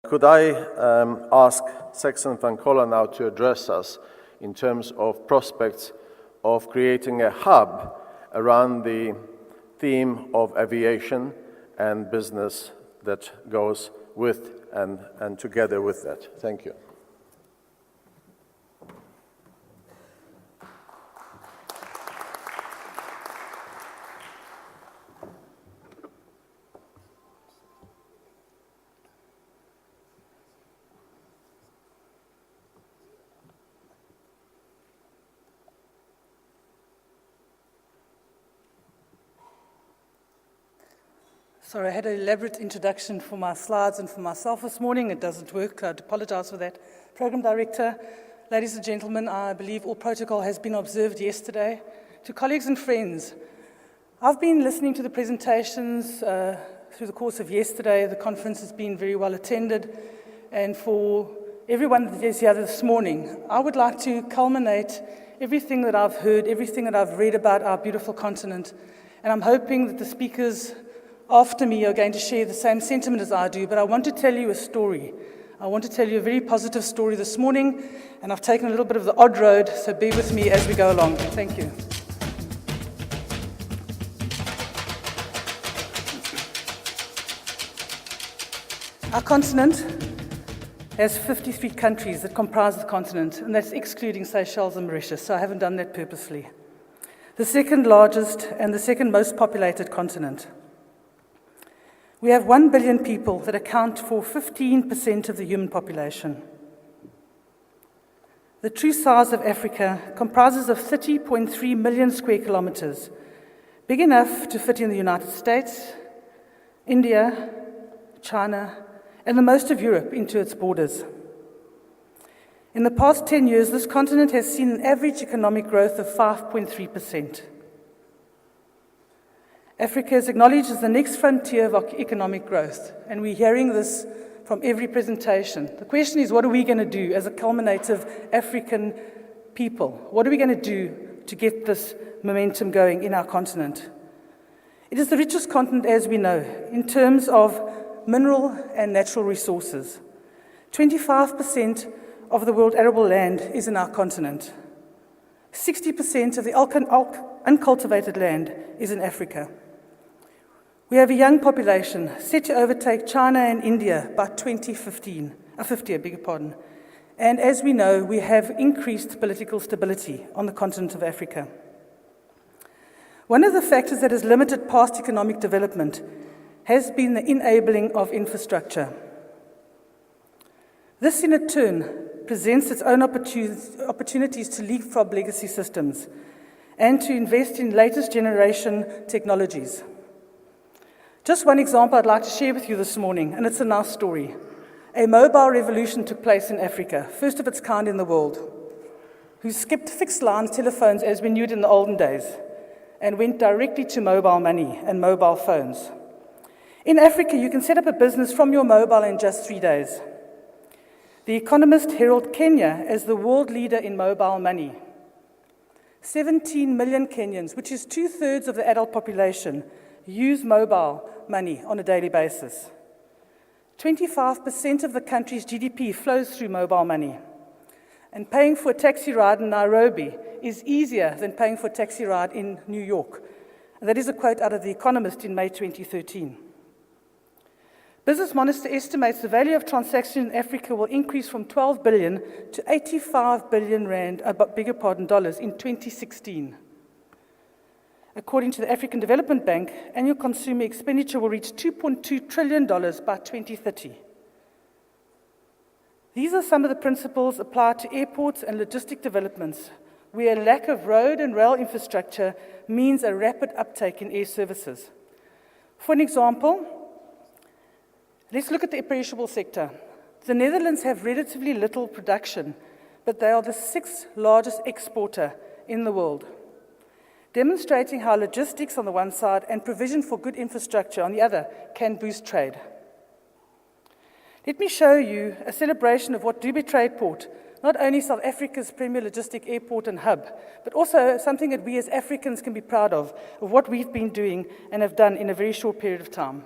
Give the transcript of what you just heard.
Could I ask Saxen van Coller now to address us in terms of prospects of creating a hub around the theme of aviation and business that goes with and together with that? Thank you. Sorry, I had an elaborate introduction for my slides and for myself this morning. It doesn't work. I'd apologize for that. Program Director, ladies and gentlemen, I believe all protocol has been observed yesterday. To colleagues and friends, I've been listening to the presentations through the course of yesterday. The conference has been very well attended. And for everyone that is here this morning, I would like to culminate everything that I've heard, everything that I've read about our beautiful continent. And I'm hoping that the speakers after me are going to share the same sentiment as I do, but I want to tell you a story. I want to tell you a very positive story this morning, and I've taken a little bit of the odd road, so bear with me as we go along. Thank you. Our continent has 53 countries that comprise the continent, and that's excluding Seychelles and Mauritius, so I haven't done that purposely. The second largest and the second most populated continent. We have 1 billion people that account for 15% of the human population. The true size of Africa comprises of 30.3 million square kilometers, big enough to fit in the United States, India, China, and the most of Europe into its borders. In the past 10 years, this continent has seen an average economic growth of 5.3%. Africa is acknowledged as the next frontier of economic growth, and we're hearing this from every presentation. The question is, what are we going to do as a culminative African people? What are we going to do to get this momentum going in our continent? It is the richest continent, as we know, in terms of mineral and natural resources. 25% of the world arable land is in our continent. 60% of the uncultivated land is in Africa. We have a young population set to overtake China and India by 2050. And as we know, we have increased political stability on the continent of Africa. One of the factors that has limited past economic development has been the enabling of infrastructure. This, in turn, presents its own opportunities to leapfrog legacy systems and to invest in latest generation technologies. Just one example I'd like to share with you this morning, and it's a nice story. A mobile revolution took place in Africa, first of its kind in the world, who skipped fixed line telephones as we knew it in the olden days, and went directly to mobile money and mobile phones. In Africa, you can set up a business from your mobile in just 3 days. The Economist heralded Kenya as the world leader in mobile money. 17 million Kenyans, which is 2/3 of the adult population, use mobile money on a daily basis. 25% of the country's GDP flows through mobile money. And paying for a taxi ride in Nairobi is easier than paying for a taxi ride in New York. And that is a quote out of The Economist in May 2013. Business Monitor estimates the value of transactions in Africa will increase from 12 billion to 85 billion rand, dollars in 2016. According to the African Development Bank, annual consumer expenditure will reach $2.2 trillion by 2030. These are some of the principles applied to airports and logistic developments, where a lack of road and rail infrastructure means a rapid uptake in air services. For an example, let's look at the perishable sector. The Netherlands have relatively little production, but they are the 6th largest exporter in the world, demonstrating how logistics on the one side and provision for good infrastructure on the other can boost trade. Let me show you a celebration of what Dube TradePort, not only South Africa's premier logistic airport and hub, but also something that we as Africans can be proud of what we've been doing and have done in a very short period of time.